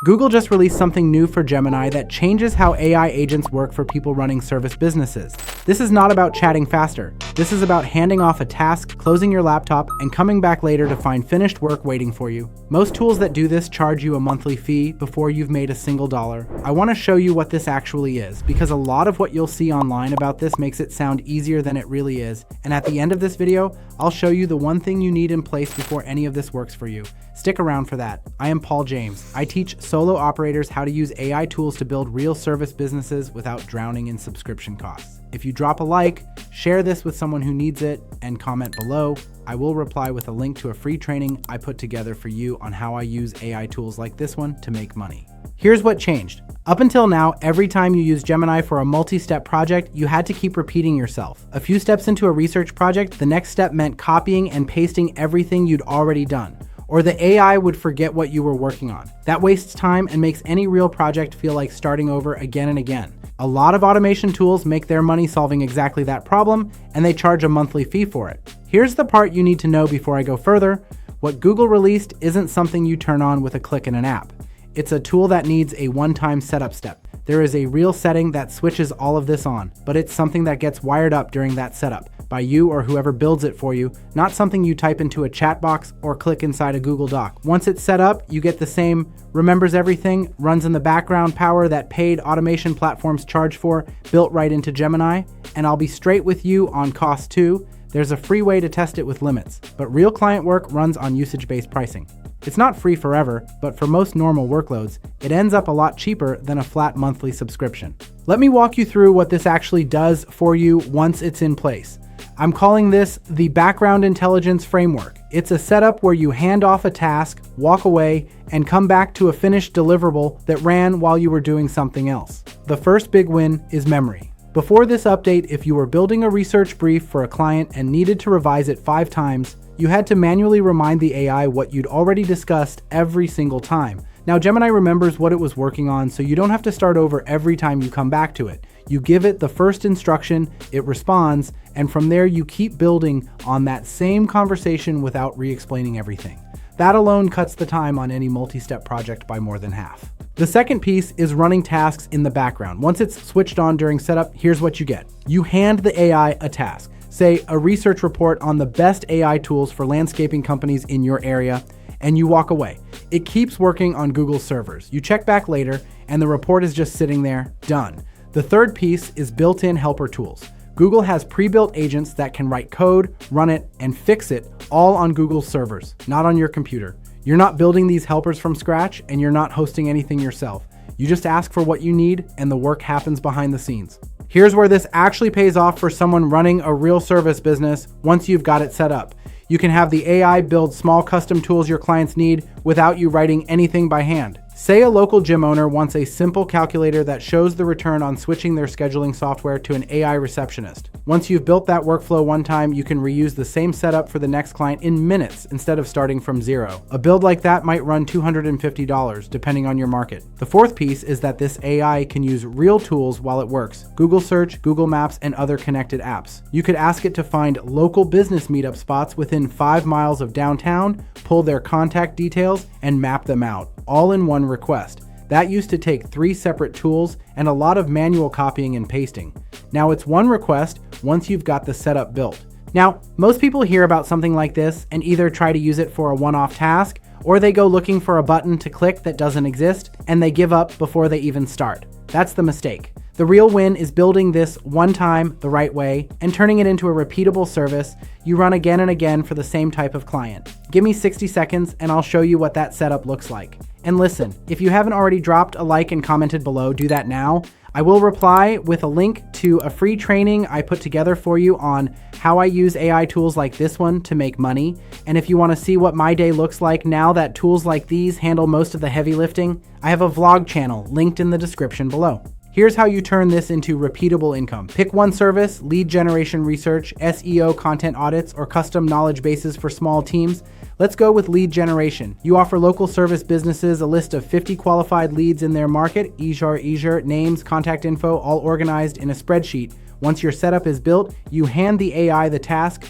Google just released something new for Gemini that changes how AI agents work for people running service businesses. This is not about chatting faster. This is about handing off a task, closing your laptop, and coming back later to find finished work waiting for you. Most tools that do this charge you a monthly fee before you've made a single dollar. I want to show you what this actually is, because a lot of what you'll see online about this makes it sound easier than it really is. And at the end of this video, I'll show you the one thing you need in place before any of this works for you. Stick around for that. I am Paul James. I teach solo operators how to use AI tools to build real service businesses without drowning in subscription costs. If you drop a like, share this with someone who needs it, and comment below, I will reply with a link to a free training I put together for you on how I use AI tools like this one to make money. Here's what changed. Up until now, every time you used Gemini for a multi-step project, you had to keep repeating yourself. A few steps into a research project, the next step meant copying and pasting everything you'd already done, or the AI would forget what you were working on. That wastes time and makes any real project feel like starting over again and again. A lot of automation tools make their money solving exactly that problem, and they charge a monthly fee for it. Here's the part you need to know before I go further. What Google released isn't something you turn on with a click in an app. It's a tool that needs a one-time setup step. There is a real setting that switches all of this on, but it's something that gets wired up during that setup by you or whoever builds it for you, not something you type into a chat box or click inside a Google Doc. Once it's set up, you get the same remembers everything, runs in the background power that paid automation platforms charge for, built right into Gemini. And I'll be straight with you on cost too. There's a free way to test it with limits, but real client work runs on usage-based pricing. It's not free forever, but for most normal workloads, it ends up a lot cheaper than a flat monthly subscription. Let me walk you through what this actually does for you once it's in place. I'm calling this the background intelligence framework. It's a setup where you hand off a task, walk away, and come back to a finished deliverable that ran while you were doing something else. The first big win is memory. Before this update, if you were building a research brief for a client and needed to revise it 5 times, you had to manually remind the AI what you'd already discussed every single time. Now, Gemini remembers what it was working on, so you don't have to start over every time you come back to it. You give it the first instruction, it responds, and from there you keep building on that same conversation without re-explaining everything. That alone cuts the time on any multi-step project by more than half. The second piece is running tasks in the background. Once it's switched on during setup, here's what you get. You hand the AI a task, say a research report on the best AI tools for landscaping companies in your area, and you walk away. It keeps working on Google's servers. You check back later, and the report is just sitting there, done. The third piece is built-in helper tools. Google has pre-built agents that can write code, run it, and fix it all on Google's servers, not on your computer. You're not building these helpers from scratch, and you're not hosting anything yourself. You just ask for what you need, and the work happens behind the scenes. Here's where this actually pays off for someone running a real service business once you've got it set up. You can have the AI build small custom tools your clients need without you writing anything by hand. Say a local gym owner wants a simple calculator that shows the return on switching their scheduling software to an AI receptionist. Once you've built that workflow one time, you can reuse the same setup for the next client in minutes instead of starting from zero. A build like that might run $250, depending on your market. The fourth piece is that this AI can use real tools while it works: Google Search, Google Maps, and other connected apps. You could ask it to find local business meetup spots within 5 miles of downtown, pull their contact details, and map them out, all in one request. That used to take 3 separate tools and a lot of manual copying and pasting. Now it's one request once you've got the setup built. Now, most people hear about something like this and either try to use it for a one-off task, or they go looking for a button to click that doesn't exist, and they give up before they even start. That's the mistake. The real win is building this one time the right way and turning it into a repeatable service you run again and again for the same type of client. Give me 60 seconds and I'll show you what that setup looks like. And listen, if you haven't already dropped a like and commented below, do that now. I will reply with a link to a free training I put together for you on how I use AI tools like this one to make money. And if you want to see what my day looks like now that tools like these handle most of the heavy lifting, I have a vlog channel linked in the description below. Here's how you turn this into repeatable income. Pick one service: lead generation research, SEO content audits, or custom knowledge bases for small teams. Let's go with lead generation. You offer local service businesses a list of 50 qualified leads in their market, names, contact info, all organized in a spreadsheet. Once your setup is built, you hand the AI the task: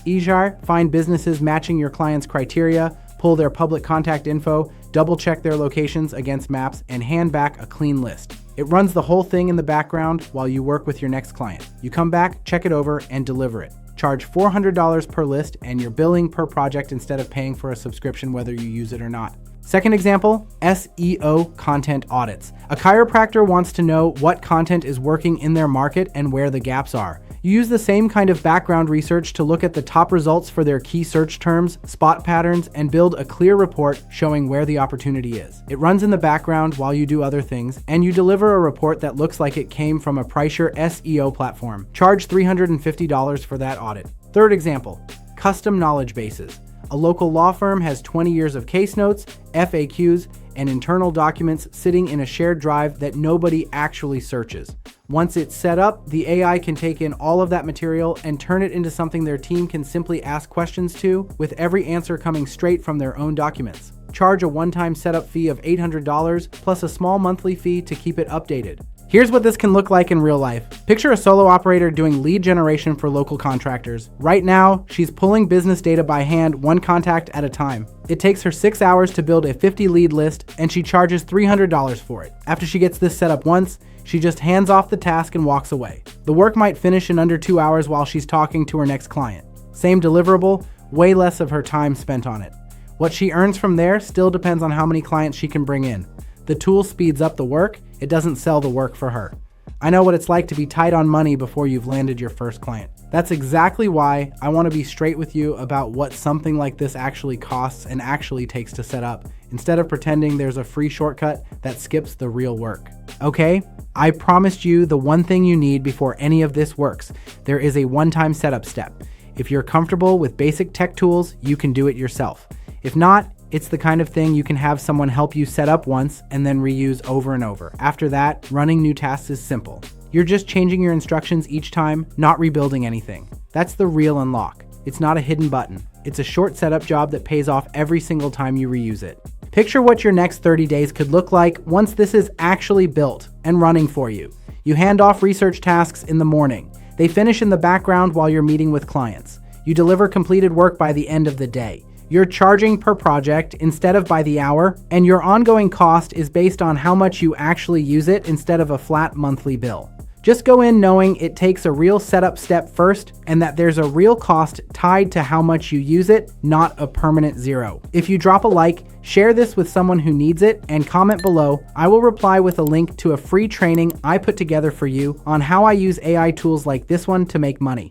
find businesses matching your client's criteria, pull their public contact info, double check their locations against maps, and hand back a clean list. It runs the whole thing in the background while you work with your next client. You come back, check it over, and deliver it. Charge $400 per list, and you're billing per project instead of paying for a subscription whether you use it or not. Second example, SEO content audits. A chiropractor wants to know what content is working in their market and where the gaps are. You use the same kind of background research to look at the top results for their key search terms, spot patterns, and build a clear report showing where the opportunity is. It runs in the background while you do other things, and you deliver a report that looks like it came from a Pricer SEO platform. Charge $350 for that audit. Third example, custom knowledge bases. A local law firm has 20 years of case notes, FAQs, and internal documents sitting in a shared drive that nobody actually searches. Once it's set up, the AI can take in all of that material and turn it into something their team can simply ask questions to, with every answer coming straight from their own documents. Charge a one-time setup fee of $800 plus a small monthly fee to keep it updated. Here's what this can look like in real life. Picture a solo operator doing lead generation for local contractors. Right now, she's pulling business data by hand, one contact at a time. It takes her 6 hours to build a 50 lead list, and she charges $300 for it. After she gets this set up once, she just hands off the task and walks away. The work might finish in under 2 hours while she's talking to her next client. Same deliverable, way less of her time spent on it. What she earns from there still depends on how many clients she can bring in. The tool speeds up the work, it doesn't sell the work for her. I know what it's like to be tight on money before you've landed your first client. That's exactly why I want to be straight with you about what something like this actually costs and actually takes to set up, instead of pretending there's a free shortcut that skips the real work. Okay, I promised you the one thing you need before any of this works. There is a one-time setup step. If you're comfortable with basic tech tools, you can do it yourself. If not, it's the kind of thing you can have someone help you set up once and then reuse over and over. After that, running new tasks is simple. You're just changing your instructions each time, not rebuilding anything. That's the real unlock. It's not a hidden button. It's a short setup job that pays off every single time you reuse it. Picture what your next 30 days could look like once this is actually built and running for you. You hand off research tasks in the morning. They finish in the background while you're meeting with clients. You deliver completed work by the end of the day. You're charging per project instead of by the hour, and your ongoing cost is based on how much you actually use it instead of a flat monthly bill. Just go in knowing it takes a real setup step first, and that there's a real cost tied to how much you use it, not a permanent zero. If you drop a like, share this with someone who needs it, and comment below, I will reply with a link to a free training I put together for you on how I use AI tools like this one to make money.